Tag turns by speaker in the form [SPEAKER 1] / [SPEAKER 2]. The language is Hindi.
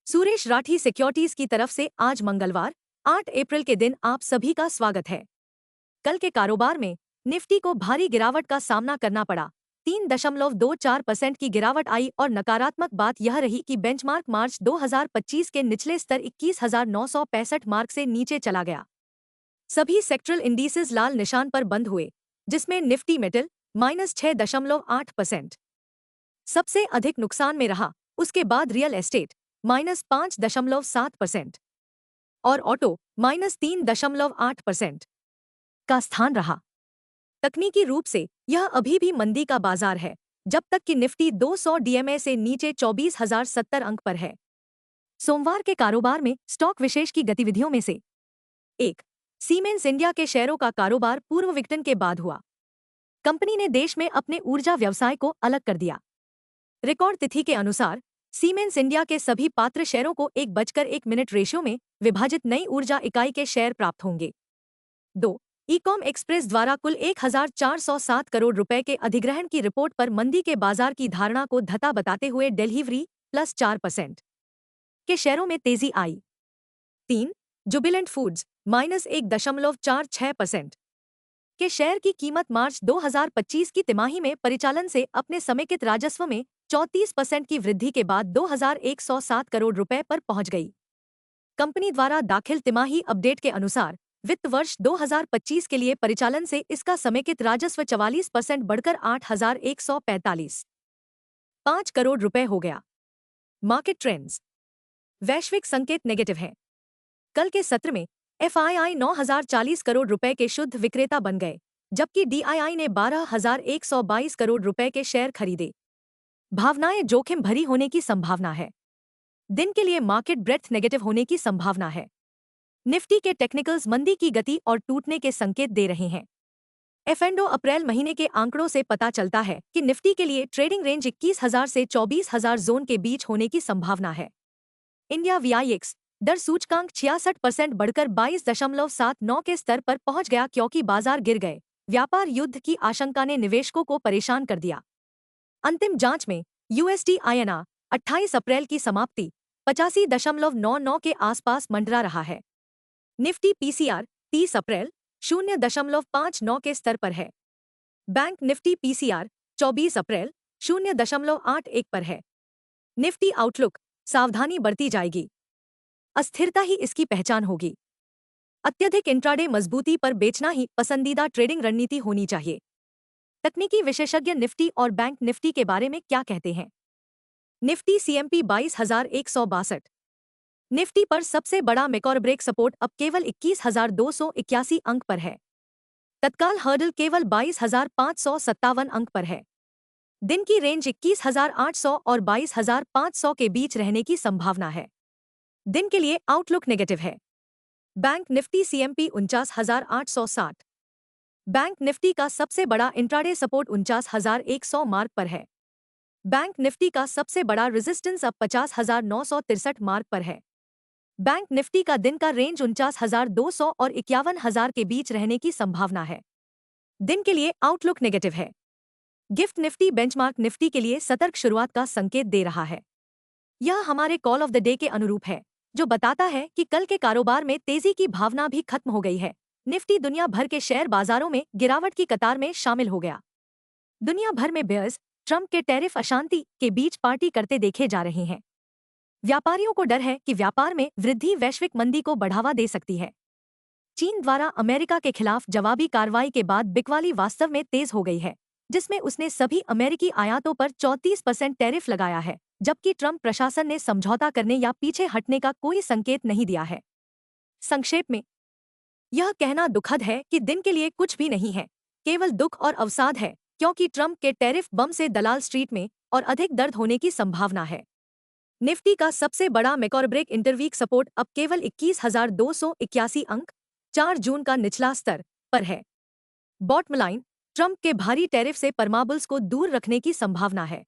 [SPEAKER 1] सुरेश राठी सिक्योरिटीज की तरफ से आज मंगलवार 8 अप्रैल के दिन आप सभी का स्वागत है। कल के कारोबार में निफ्टी को भारी गिरावट का सामना करना पड़ा। 3.24% की गिरावट आई और नकारात्मक बात यह रही कि बेंचमार्क मार्च 2025 के निचले स्तर 21,965 मार्क से नीचे चला गया। सभी सेक्टरल इंडिसेस लाल निशान पर बंद हुए, जिसमें निफ्टी मेटल -6.8%। सबसे अधिक नुकसान में रहा, उसके बाद रियल एस्टेट -5.7% और ऑटो -3.8% का स्थान रहा। तकनीकी रूप से यह अभी भी मंदी का बाजार है, जब तक कि निफ्टी 200 डीएमए से नीचे 24,070 अंक पर है। सोमवार के कारोबार में स्टॉक विशेष की गतिविधियों में से एक, सीमेंस इंडिया के शेयरों का कारोबार पूर्व विघटन के बाद हुआ। कंपनी ने देश में अपने ऊर्जा व्यवसाय को अलग कर दिया। रिकॉर्ड तिथि के अनुसार सीमेंस इंडिया के सभी पात्र शेयरों को 1:1 रेशियो में विभाजित नई ऊर्जा इकाई के शेयर प्राप्त होंगे। 2. ईकॉम एक्सप्रेस द्वारा कुल 1,407 करोड़ रुपए के अधिग्रहण की रिपोर्ट पर मंदी के बाजार की धारणा को धता बताते हुए डिलीवरी +4% के शेयरों में तेजी आई। 3. जुबिलेंट फूड्स -1.46% के शेयर की कीमत मार्च 2025 की तिमाही में परिचालन से अपने समेकित राजस्व में 34% की वृद्धि के बाद 2,107 करोड़ रुपए पर पहुंच गई। कंपनी द्वारा दाखिल तिमाही अपडेट के अनुसार वित्त वर्ष 2025 के लिए परिचालन से इसका समेकित राजस्व 44% बढ़कर 8,145.5 करोड़ रुपए हो गया। Market trends. वैश्विक संकेत नेगेटिव हैं। कल के सत्र में एफआईआई 9,040 करोड़ रुपए के शुद्ध विक्रेता बन गए, जबकि डीआईआई ने 12,122 करोड़ रुपए के शेयर खरीदे। भावनाएं जोखिम भरी होने की संभावना है। दिन के लिए मार्केट ब्रेथ नेगेटिव होने की संभावना है। निफ्टी के टेक्निकल्स मंदी की गति और टूटने के संकेत दे रहे हैं। एफ&ओ अप्रैल महीने के आंकड़ों से पता चलता है कि निफ्टी के लिए ट्रेडिंग रेंज 21,000 से 24,000 जोन के बीच होने की संभावना है। इंडिया वीआईएक्स दर सूचकांक 66% बढ़कर 22.79 के स्तर पर पहुंच गया क्योंकि बाजार गिर गए। व्यापार युद्ध की आशंका ने निवेशकों को परेशान कर दिया। अंतिम जांच में यूएसडी INR 28 अप्रैल की समाप्ति 85.99 के आसपास मंडरा रहा है। निफ्टी पीसीआर 30 अप्रैल 0.59 के स्तर पर है। बैंक निफ्टी पीसीआर 24 अप्रैल 0.81 पर है। निफ्टी आउटलुक, सावधानी बरती जाएगी। अस्थिरता ही इसकी पहचान होगी। अत्यधिक इंट्राडे मजबूती पर बेचना ही पसंदीदा ट्रेडिंग रणनीति होनी चाहिए। तकनीकी विशेषज्ञ निफ्टी और बैंक निफ्टी के बारे में क्या कहते हैं? Nifty CMP 22,162। निफ्टी पर सबसे बड़ा मेकॉर ब्रेक सपोर्ट अब केवल 21,281 अंक पर है। तत्काल हर्डल केवल 22,557 अंक पर है। दिन की रेंज 21,800 और 22,500 के बीच रहने की संभावना है। दिन के लिए आउटलुक नेगेटिव है। Bank Nifty CMP 49,860। Bank Nifty का सबसे बड़ा इंट्राडे सपोर्ट 49,100 मार्क पर है। बैंक निफ्टी का सबसे बड़ा रेजिस्टेंस अब 50,963 मार्क पर है। बैंक निफ्टी का दिन का रेंज 49,200 और 51,000 के बीच रहने की संभावना है। दिन के लिए आउटलुक नेगेटिव है। गिफ्ट निफ्टी बेंचमार्क निफ्टी के लिए सतर्क शुरुआत का संकेत दे रहा है। यह हमारे कॉल ऑफ द डे के अनुरूप है, जो बताता है कि कल के कारोबार में तेजी की भावना भी खत्म हो गई है। निफ्टी दुनिया भर के शेयर बाजारों में गिरावट की कतार में शामिल हो गया। दुनिया भर में बेयर्स ट्रंप के टैरिफ अशांति के बीच पार्टी करते देखे जा रहे हैं। व्यापारियों को डर है कि व्यापार में वृद्धि वैश्विक मंदी को बढ़ावा दे सकती है। चीन द्वारा अमेरिका के खिलाफ जवाबी कार्रवाई के बाद बिकवाली वास्तव में तेज हो गई है, जिसमें उसने सभी अमेरिकी आयातों पर 34% टैरिफ लगाया है, जबकि ट्रंप प्रशासन ने समझौता करने या पीछे हटने का कोई संकेत नहीं दिया है। संक्षेप में, यह कहना दुखद है कि दिन के लिए कुछ भी नहीं है, केवल दुख और अवसाद है, क्योंकि ट्रंप के टैरिफ बम से दलाल स्ट्रीट में और अधिक दर्द होने की संभावना है। निफ्टी का सबसे बड़ा मेकॉर ब्रेक इंटरवीक सपोर्ट अब केवल 21,281 अंक 4 जून का निचला स्तर पर है। बॉटम लाइन, ट्रंप के भारी टैरिफ से परमाबुल्स को दूर रखने की संभावना है।